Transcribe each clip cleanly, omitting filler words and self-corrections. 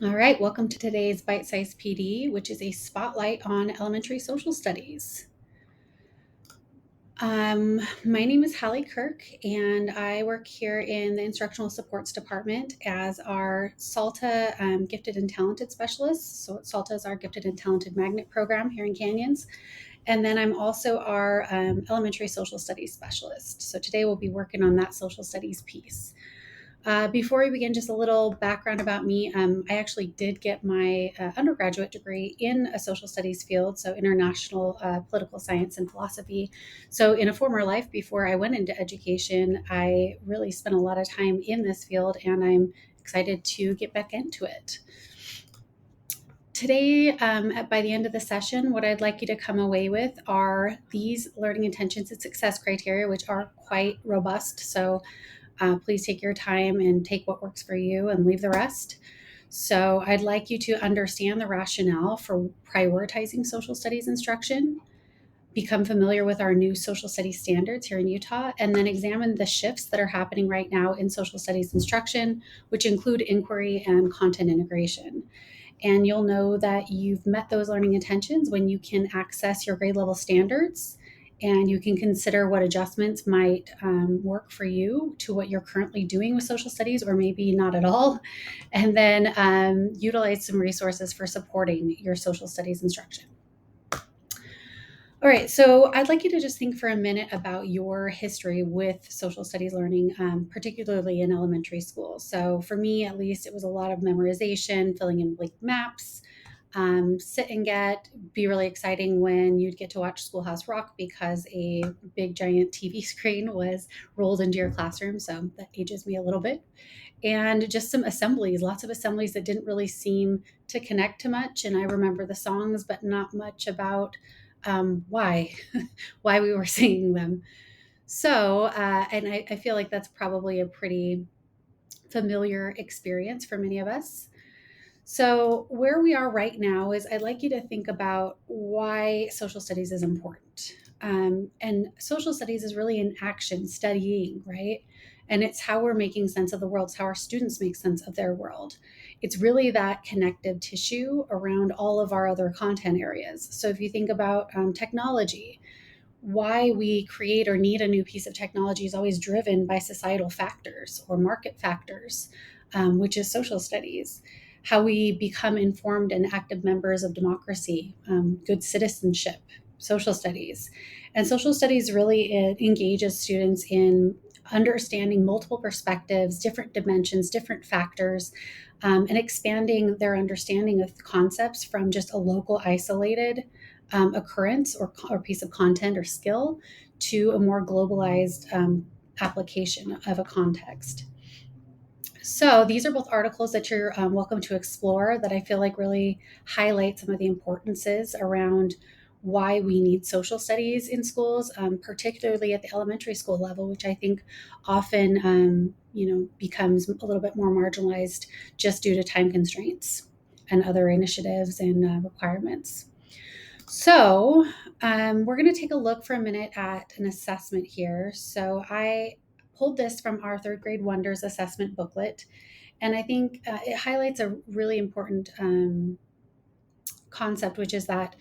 All right, welcome to today's Bite Size PD, which is a spotlight on elementary social studies. My name is Hallie Kirk, and I work here in the Instructional Supports Department as our SALTA Gifted and Talented Specialist. So, SALTA is our Gifted and Talented Magnet program here in Canyons. And then I'm also our Elementary Social Studies Specialist. So, today we'll be working on that social studies piece. Before we begin, just a little background about me. I actually did get my undergraduate degree in a social studies field, so international political science and philosophy. So, in a former life before I went into education, I really spent a lot of time in this field, and I'm excited to get back into it. Today, by the end of the session, what I'd like you to come away with are these learning intentions and success criteria, which are quite robust. So, please take your time and take what works for you and leave the rest. So, I'd like you to understand the rationale for prioritizing social studies instruction, become familiar with our new social studies standards here in Utah, and then examine the shifts that are happening right now in social studies instruction, which include inquiry and content integration. And you'll know that you've met those learning intentions when you can access your grade level standards and you can consider what adjustments might work for you to what you're currently doing with social studies, or maybe not at all. And then utilize some resources for supporting your social studies instruction. All right, so I'd like you to just think for a minute about your history with social studies learning, particularly in elementary school. So for me, at least, it was a lot of memorization, filling in blank maps, sit and get, be really exciting when you'd get to watch Schoolhouse Rock because a big giant TV screen was rolled into your classroom. So that ages me a little bit. And just some assemblies, lots of assemblies that didn't really seem to connect to much. And I remember the songs, but not much about why why we were singing them. So, and I feel like that's probably a pretty familiar experience for many of us. So, where we are right now is I'd like you to think about why social studies is important. And social studies is really an action studying, right? And it's how we're making sense of the world. It's how our students make sense of their world. It's really that connective tissue around all of our other content areas. So, if you think about technology, why we create or need a new piece of technology is always driven by societal factors or market factors, which is social studies. How we become informed and active members of democracy, good citizenship, social studies. And social studies really engages students in understanding multiple perspectives, different dimensions, different factors, and expanding their understanding of concepts from just a local isolated occurrence or piece of content or skill to a more globalized application of a context. So these are both articles that you're welcome to explore that I feel like really highlight some of the importances around why we need social studies in schools, particularly at the elementary school level, which I think often becomes a little bit more marginalized just due to time constraints and other initiatives and requirements. So, we're going to take a look for a minute at an assessment here. So, I pulled this from our third grade Wonders assessment booklet, and I think it highlights a really important concept, which is that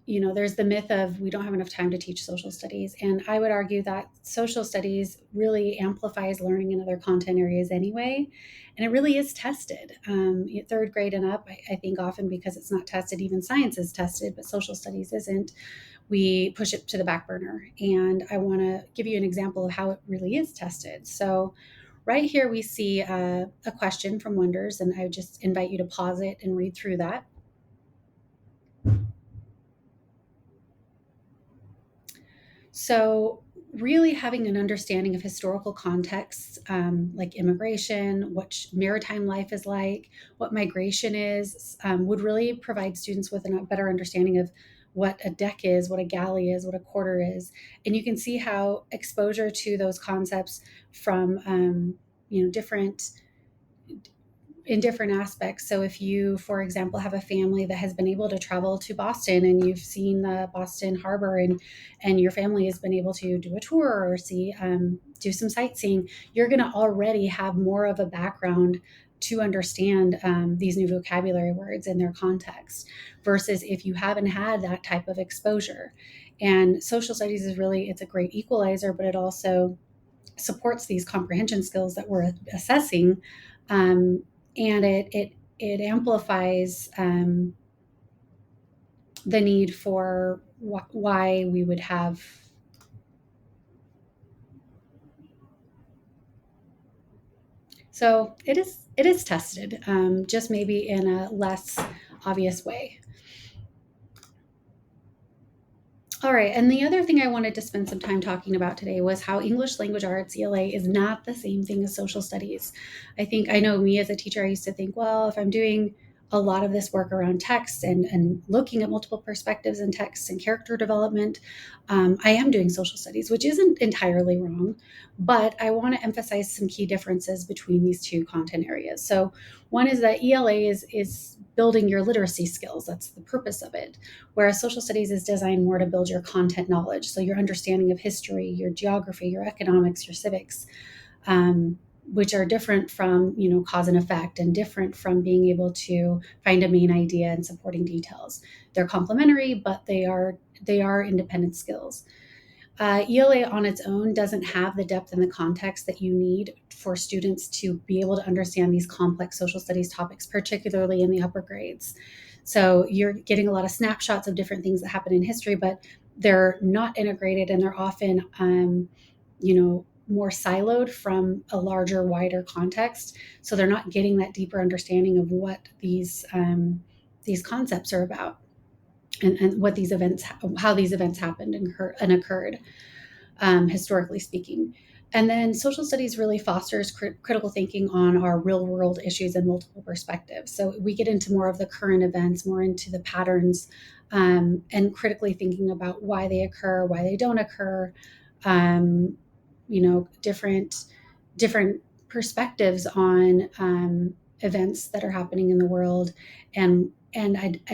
there's the myth of we don't have enough time to teach social studies. And I would argue that social studies really amplifies learning in other content areas anyway. And it really is tested. Third grade and up, I think often because it's not tested, even science is tested, but social studies isn't, we push it to the back burner. And I want to give you an example of how it really is tested. So, right here, we see a question from Wonders, and I would just invite you to pause it and read through that. So, really having an understanding of historical contexts, like immigration, what maritime life is like, what migration is, would really provide students with a better understanding of what a deck is, what a galley is, what a quarter is. And you can see how exposure to those concepts from different in different aspects. So if you, for example, have a family that has been able to travel to Boston and you've seen the Boston Harbor and your family has been able to do a tour or see do some sightseeing, you're going to already have more of a background to understand these new vocabulary words in their context, versus if you haven't had that type of exposure. And social studies is really, it's a great equalizer, but it also supports these comprehension skills that we're assessing, and it amplifies the need for why we would have. So it is tested, just maybe in a less obvious way. All right. And the other thing I wanted to spend some time talking about today was how English language arts, ELA, is not the same thing as social studies. I know me as a teacher, I used to think, well, if I'm doing a lot of this work around text and looking at multiple perspectives in text and character development, I am doing social studies, which isn't entirely wrong. But I want to emphasize some key differences between these two content areas. So, one is that ELA is building your literacy skills. That's the purpose of it, whereas social studies is designed more to build your content knowledge, so your understanding of history, your geography, your economics, your civics, which are different from cause and effect, and different from being able to find a main idea and supporting details. They're complementary, but they are independent skills. ELA on its own doesn't have the depth and the context that you need for students to be able to understand these complex social studies topics, particularly in the upper grades. So you're getting a lot of snapshots of different things that happen in history, but they're not integrated, and they're often, more siloed from a larger, wider context. So they're not getting that deeper understanding of what these concepts are about, and what these events, how these events happened and occurred, historically speaking. And then social studies really fosters critical thinking on our real world issues and multiple perspectives. So we get into more of the current events, more into the patterns, and critically thinking about why they occur, why they don't occur, different perspectives on events that are happening in the world. And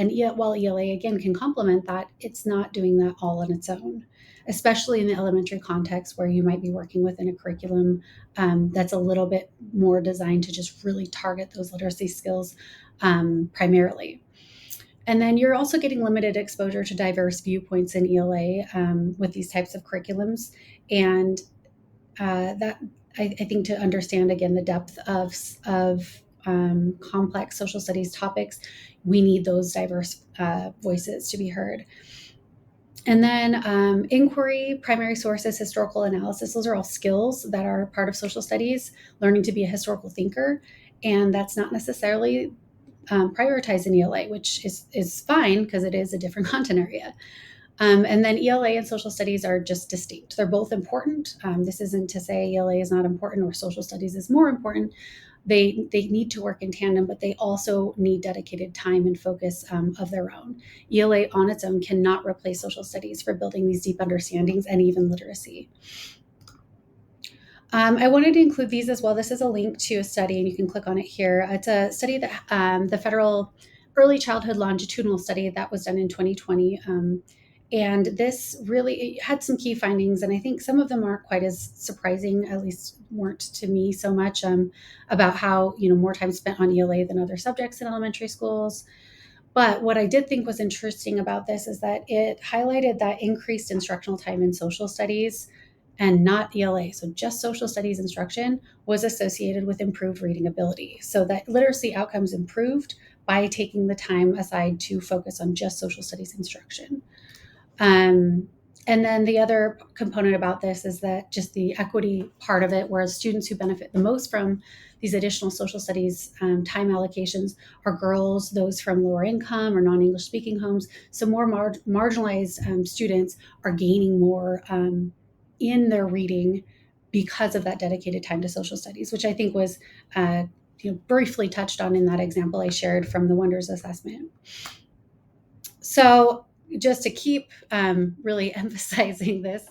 yet, while ELA again can complement that, it's not doing that all on its own, especially in the elementary context where you might be working within a curriculum that's a little bit more designed to just really target those literacy skills primarily. And then you're also getting limited exposure to diverse viewpoints in ELA with these types of curriculums. And that I think, to understand again the depth of complex social studies topics, we need those diverse voices to be heard. And then inquiry, primary sources, historical analysis, those are all skills that are part of social studies, learning to be a historical thinker. And that's not necessarily prioritized in ELA, which is fine because it is a different content area. And then ELA and social studies are just distinct. They're both important. This isn't to say ELA is not important or social studies is more important. They need to work in tandem, but they also need dedicated time and focus of their own. ELA on its own cannot replace social studies for building these deep understandings and even literacy. I wanted to include these as well. This is a link to a study, and you can click on it here. It's a study that the Federal Early Childhood Longitudinal Study that was done in 2020. And this really had some key findings, and I think some of them aren't quite as surprising, at least weren't to me so much, about how more time spent on ELA than other subjects in elementary schools. But what I did think was interesting about this is that it highlighted that increased instructional time in social studies and not ELA, so just social studies instruction, was associated with improved reading ability. So that literacy outcomes improved by taking the time aside to focus on just social studies instruction. And then the other component about this is that just the equity part of it, whereas students who benefit the most from these additional social studies time allocations are girls, those from lower income or non-English speaking homes. So more marginalized students are gaining more in their reading because of that dedicated time to social studies, which I think was briefly touched on in that example I shared from the Wonders assessment. So just to keep really emphasizing this,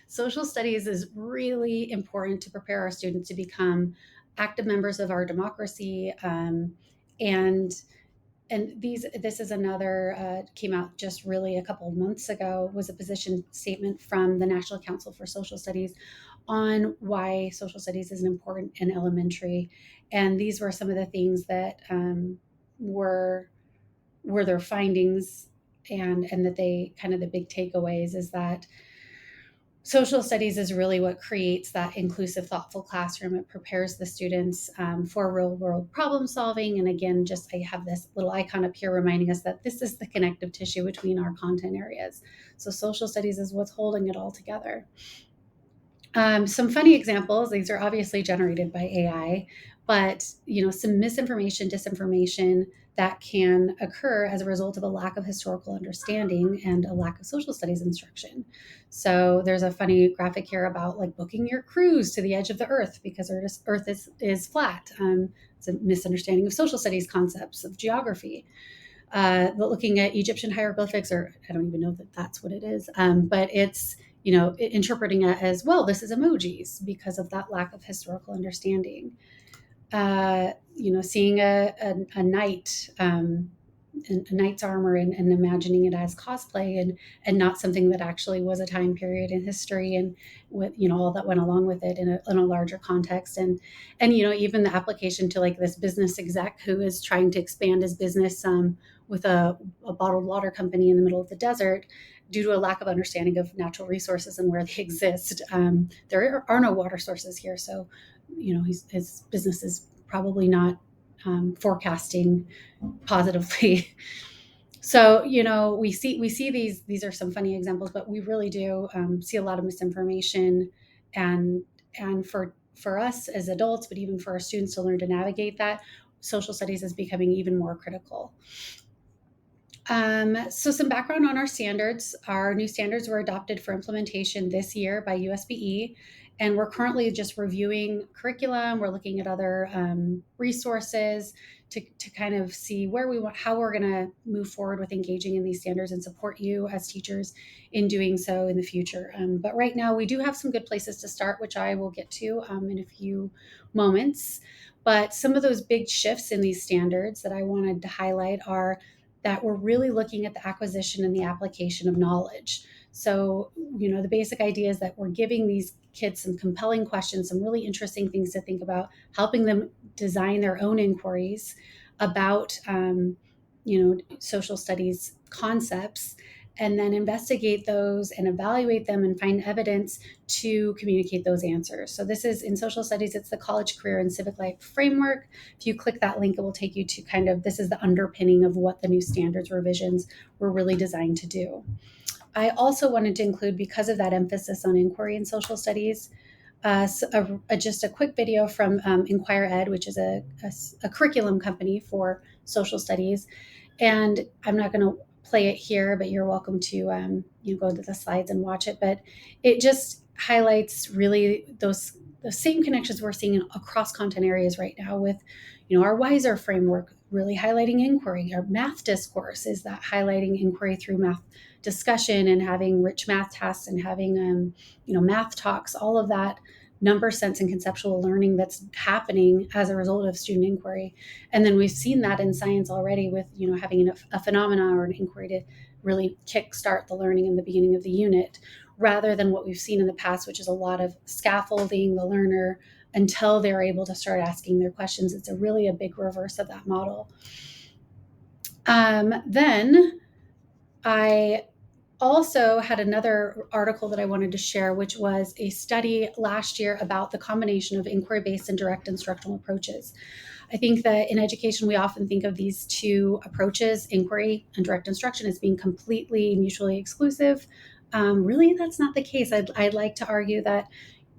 social studies is really important to prepare our students to become active members of our democracy. And this is another came out just really a couple of months ago, was a position statement from the National Council for Social Studies on why social studies is important in elementary. And these were some of the things that were their findings, and that they kind of the big takeaways is that social studies is really what creates that inclusive, thoughtful classroom. It prepares the students for real world problem solving. And again, just I have this little icon up here reminding us that this is the connective tissue between our content areas. So social studies is what's holding it all together. Some funny examples, these are obviously generated by AI, but some misinformation, disinformation that can occur as a result of a lack of historical understanding and a lack of social studies instruction. So there's a funny graphic here about like booking your cruise to the edge of the earth because earth is flat. It's a misunderstanding of social studies concepts of geography. Looking at Egyptian hieroglyphics, or I don't even know that that's what it is, but it's interpreting it as, well, this is emojis because of that lack of historical understanding. Seeing a knight, a knight's armor, and imagining it as cosplay, and not something that actually was a time period in history, and with all that went along with it in a larger context. And even the application to like this business exec who is trying to expand his business with a bottled water company in the middle of the desert due to a lack of understanding of natural resources and where they exist. There are no water sources here, so his business is probably not forecasting positively. So we see these are some funny examples, but we really do see a lot of misinformation, and for us as adults, but even for our students to learn to navigate that, social studies is becoming even more critical. So some background on our standards. Our new standards were adopted for implementation this year by USBE, and we're currently just reviewing curriculum. We're looking at other resources to kind of see how we're going to move forward with engaging in these standards and support you as teachers in doing so in the future. But right now, we do have some good places to start, which I will get to in a few moments. But some of those big shifts in these standards that I wanted to highlight are that we're really looking at the acquisition and the application of knowledge. So, the basic idea is that we're giving these kids some compelling questions, some really interesting things to think about, helping them design their own inquiries about, social studies concepts, and then investigate those and evaluate them and find evidence to communicate those answers. So this is in social studies, it's the college career and civic life framework. If you click that link, it will take you to kind of, this is the underpinning of what the new standards revisions were really designed to do. I also wanted to include, because of that emphasis on inquiry in social studies, just a quick video from Inquire Ed, which is a curriculum company for social studies. And I'm not going to play it here, but you're welcome to go to the slides and watch it. But it just highlights really the same connections we're seeing across content areas right now with, our WISER framework really highlighting inquiry. Our math discourse is that highlighting inquiry through math discussion and having rich math tasks and having, math talks, all of that number sense and conceptual learning that's happening as a result of student inquiry. And then we've seen that in science already with, having a phenomena or an inquiry to really kickstart the learning in the beginning of the unit, rather than what we've seen in the past, which is a lot of scaffolding the learner until they're able to start asking their questions. It's really a big reverse of that model. Then I also had another article that I wanted to share, which was a study last year about the combination of inquiry-based and direct instructional approaches. I think that in education, we often think of these two approaches, inquiry and direct instruction, as being completely mutually exclusive. Really, that's not the case. I'd like to argue that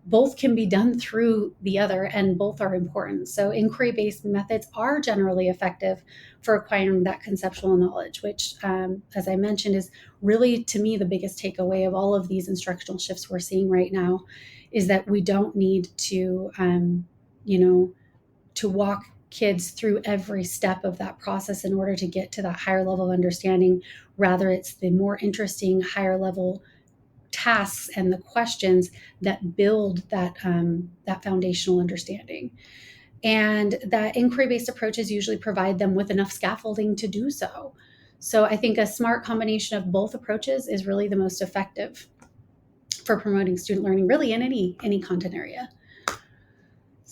both can be done through the other, and both are important. So inquiry-based methods are generally effective for acquiring that conceptual knowledge, which, as I mentioned, is really, to me, the biggest takeaway of all of these instructional shifts we're seeing right now, is that we don't need to, to walk kids through every step of that process in order to get to that higher level of understanding. Rather, it's the more interesting, higher level tasks and the questions that build that foundational understanding. And that inquiry-based approaches usually provide them with enough scaffolding to do so. So I think a smart combination of both approaches is really the most effective for promoting student learning, really in any content area.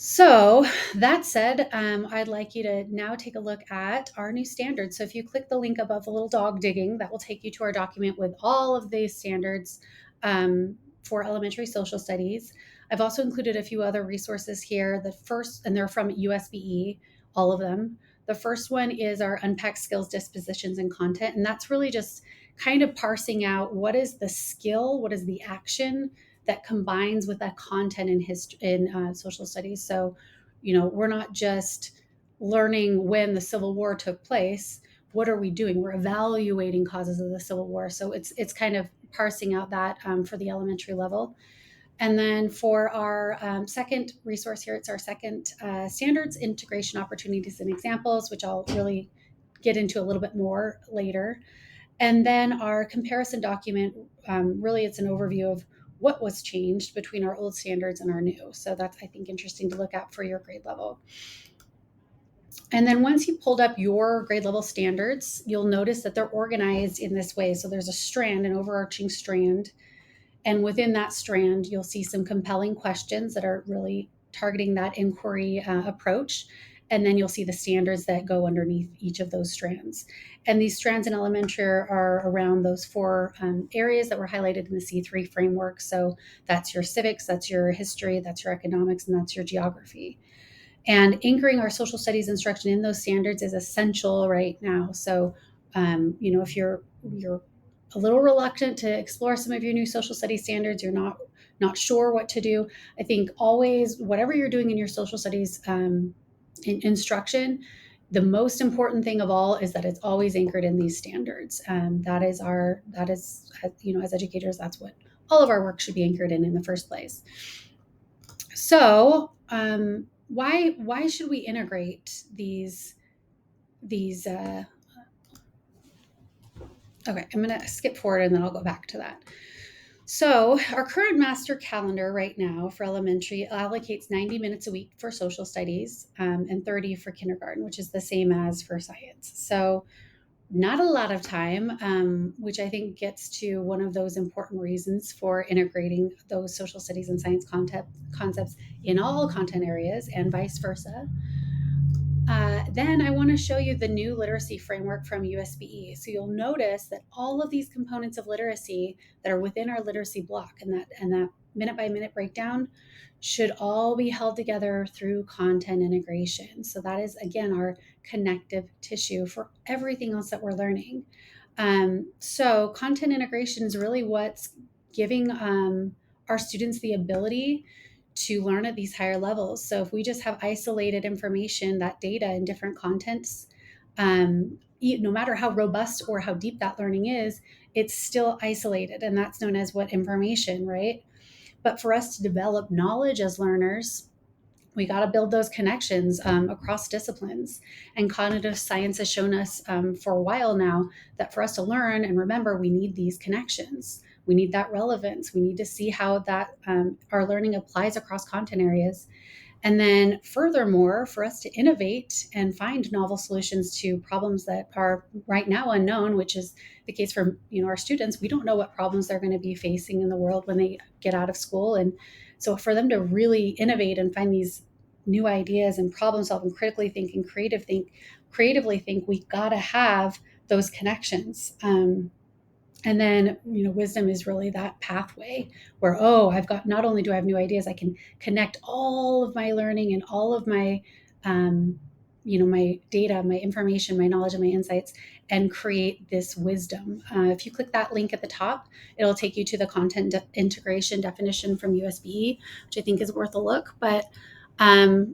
So that said, I'd like you to now take a look at our new standards. So if you click the link above the little dog digging, that will take you to our document with all of these standards for elementary social studies. I've also included a few other resources here. The first, and they're from USBE, all of them. The first one is our unpacked skills, dispositions, and content. And that's really just kind of parsing out what is the skill, what is the action that combines with that content in history in social studies. So, we're not just learning when the Civil War took place. What are we doing? We're evaluating causes of the Civil War. So it's kind of parsing out that for the elementary level. And then for our second resource here, it's our second standards, integration opportunities and examples, which I'll really get into a little bit more later. And then our comparison document, really it's an overview of what was changed between our old standards and our new. So that's, I think, interesting to look at for your grade level. And then once you pulled up your grade level standards, you'll notice that they're organized in this way. So there's a strand, an overarching strand. And within that strand, you'll see some compelling questions that are really targeting that inquiry approach. And then you'll see the standards that go underneath each of those strands. And these strands in elementary are around those four areas that were highlighted in the C3 framework. So that's your civics, that's your history, that's your economics, and that's your geography. And anchoring our social studies instruction in those standards is essential right now. So, if you're a little reluctant to explore some of your new social studies standards, you're not sure what to do, I think always, whatever you're doing in your social studies instruction, the most important thing of all is that it's always anchored in these standards. That is as educators, that's what all of our work should be anchored in the first place. So why should we integrate these okay, I'm going to skip forward and then I'll go back to that. So our current master calendar right now for elementary allocates 90 minutes a week for social studies and 30 for kindergarten, which is the same as for science. So not a lot of time, which I think gets to one of those important reasons for integrating those social studies and science concepts in all content areas and vice versa. Then I want to show you the new literacy framework from USBE. So you'll notice that all of these components of literacy that are within our literacy block and that minute by minute breakdown should all be held together through content integration. So that is, again, our connective tissue for everything else that we're learning. So content integration is really what's giving our students the ability to learn at these higher levels. So if we just have isolated information, that data in different contents, no matter how robust or how deep that learning is, it's still isolated. And that's known as what information, right? But for us to develop knowledge as learners, we got to build those connections across disciplines. And cognitive science has shown us for a while now that for us to learn and remember, we need these connections. We need that relevance. We need to see how that our learning applies across content areas. And then furthermore, for us to innovate and find novel solutions to problems that are right now unknown, which is the case for our students, we don't know what problems they're going to be facing in the world when they get out of school. And so for them to really innovate and find these new ideas and problem solve and critically think and creatively think, we got to have those connections. And then, wisdom is really that pathway where, I've got, not only do I have new ideas, I can connect all of my learning and all of my, my data, my information, my knowledge, and my insights and create this wisdom. If you click that link at the top, it'll take you to the content integration definition from USBE, which I think is worth a look. But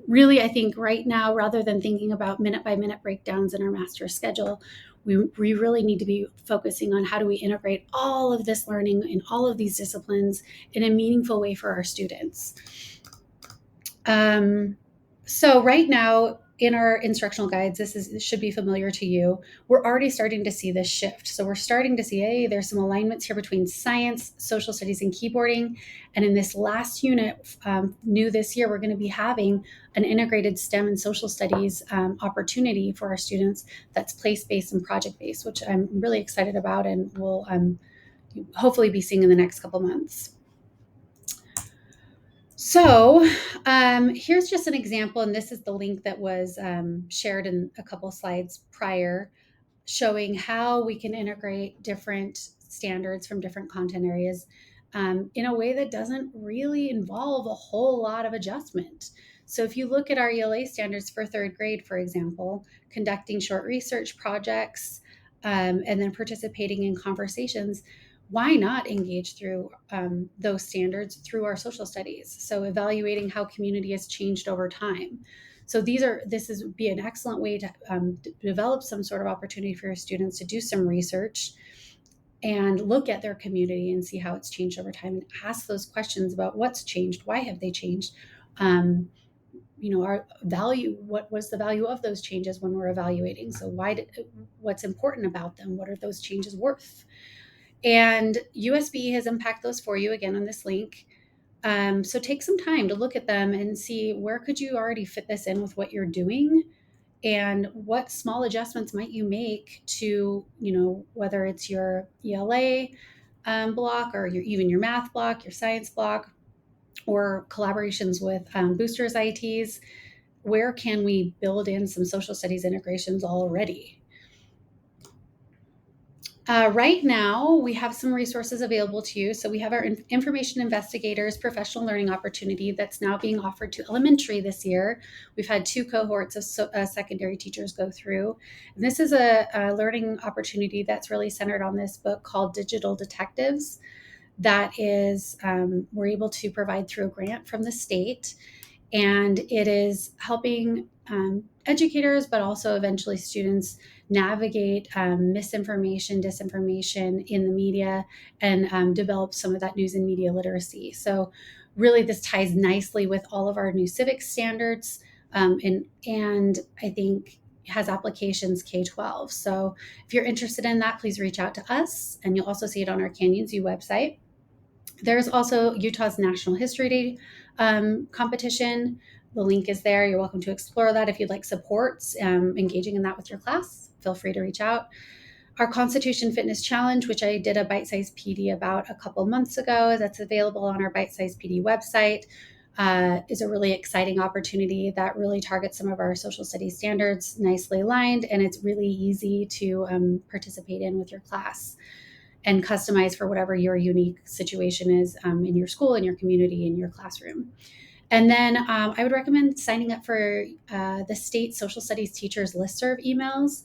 really, I think right now, rather than thinking about minute by minute breakdowns in our master schedule, we really need to be focusing on how do we integrate all of this learning in all of these disciplines in a meaningful way for our students. So right now in our instructional guides, this should be familiar to you. We're already starting to see this shift. So we're starting to see, hey, there's some alignments here between science, social studies, and keyboarding. And in this last unit, new this year, we're going to be having an integrated STEM and social studies opportunity for our students that's place-based and project-based, which I'm really excited about and will hopefully be seeing in the next couple months. So here's just an example, and this is the link that was shared in a couple slides prior, showing how we can integrate different standards from different content areas in a way that doesn't really involve a whole lot of adjustment. So if you look at our ELA standards for third grade, for example, conducting short research projects and then participating in conversations, why not engage through those standards through our social studies? So evaluating how community has changed over time. So this is be an excellent way to develop some sort of opportunity for your students to do some research and look at their community and see how it's changed over time and ask those questions about what's changed, why have they changed, um, our value, what was the value of those changes when we're evaluating? So what's important about them? What are those changes worth? And USB has unpacked those for you again on this link. So take some time to look at them and see where could you already fit this in with what you're doing, and what small adjustments might you make to, whether it's your ELA block, or even your math block, your science block, or collaborations with boosters ITs. Where can we build in some social studies integrations already? Right now, we have some resources available to you. So we have our information investigators professional learning opportunity that's now being offered to elementary this year. We've had two cohorts of secondary teachers go through. And this is a learning opportunity that's really centered on this book called Digital Detectives. That is, we're able to provide through a grant from the state, and it is helping educators, but also eventually students, navigate misinformation, disinformation in the media, and develop some of that news and media literacy. So, really, this ties nicely with all of our new civics standards, and I think has applications K-12. So, if you're interested in that, please reach out to us, and you'll also see it on our Canyons U website. There's also Utah's National History Day competition. The link is there. You're welcome to explore that. If you'd like supports engaging in that with your class, feel free to reach out. Our Constitution Fitness Challenge, which I did a bite-sized PD about a couple months ago, that's available on our bite-sized PD website, is a really exciting opportunity that really targets some of our social studies standards, nicely aligned, and it's really easy to participate in with your class and customize for whatever your unique situation is in your school, in your community, in your classroom. And then I would recommend signing up for the state social studies teachers listserv emails.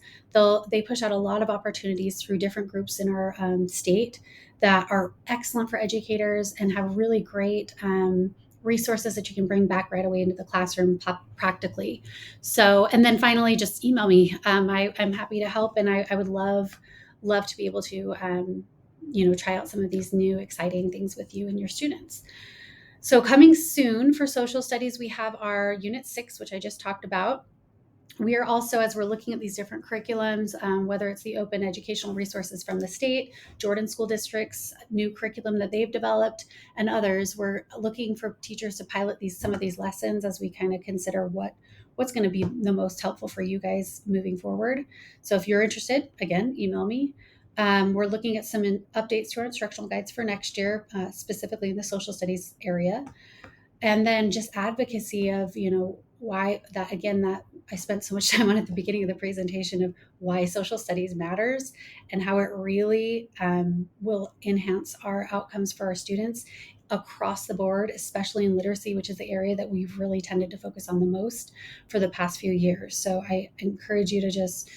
They push out a lot of opportunities through different groups in our state that are excellent for educators and have really great resources that you can bring back right away into the classroom practically. So, and then finally, just email me. I'm happy to help, and I would love to be able to try out some of these new exciting things with you and your students. So coming soon for social studies, we have our Unit 6, which I just talked about. We are also, as we're looking at these different curriculums, whether it's the open educational resources from the state, Jordan School District's new curriculum that they've developed, and others, we're looking for teachers to pilot some of these lessons as we kind of consider what's going to be the most helpful for you guys moving forward. So if you're interested, again, email me. We're looking at some updates to our instructional guides for next year, specifically in the social studies area. And then just advocacy of, why that, again, that I spent so much time on at the beginning of the presentation, of why social studies matters and how it really will enhance our outcomes for our students across the board, especially in literacy, which is the area that we've really tended to focus on the most for the past few years. So I encourage you to just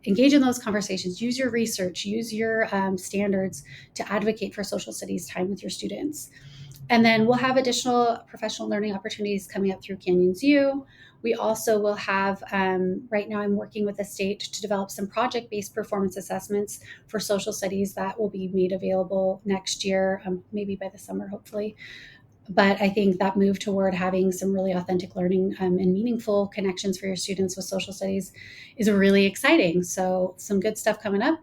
engage in those conversations, use your research, use your standards to advocate for social studies time with your students. And then we'll have additional professional learning opportunities coming up through Canyons U. We also will have, right now I'm working with the state to develop some project-based performance assessments for social studies that will be made available next year, maybe by the summer, hopefully. But I think that move toward having some really authentic learning and meaningful connections for your students with social studies is really exciting. So some good stuff coming up.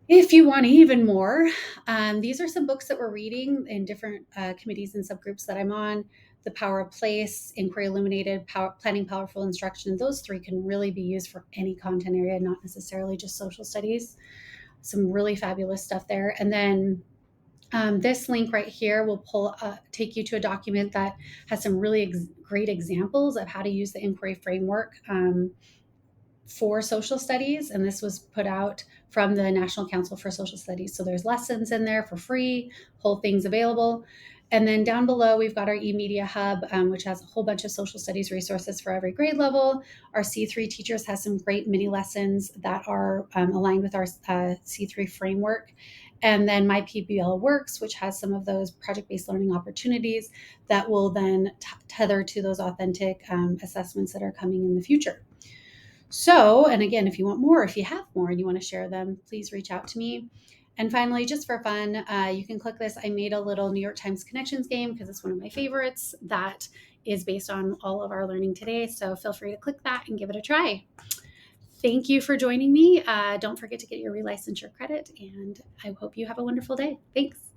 If you want even more, these are some books that we're reading in different committees and subgroups that I'm on. The Power of Place, Inquiry Illuminated, Planning Powerful Instruction. Those three can really be used for any content area, not necessarily just social studies. Some really fabulous stuff there. And then This link right here will take you to a document that has some really great examples of how to use the inquiry framework for social studies. And this was put out from the National Council for Social Studies. So there's lessons in there for free, whole things available. And then down below, we've got our eMedia Hub, which has a whole bunch of social studies resources for every grade level. Our C3 Teachers has some great mini lessons that are aligned with our C3 framework. And then My PBL Works, which has some of those project-based learning opportunities that will then tether to those authentic assessments that are coming in the future. So, and again, if you want more, if you have more and you want to share them, please reach out to me. And finally, just for fun, you can click this. I made a little New York Times Connections game because it's one of my favorites that is based on all of our learning today. So feel free to click that and give it a try. Thank you for joining me. Don't forget to get your relicensure credit, and I hope you have a wonderful day. Thanks.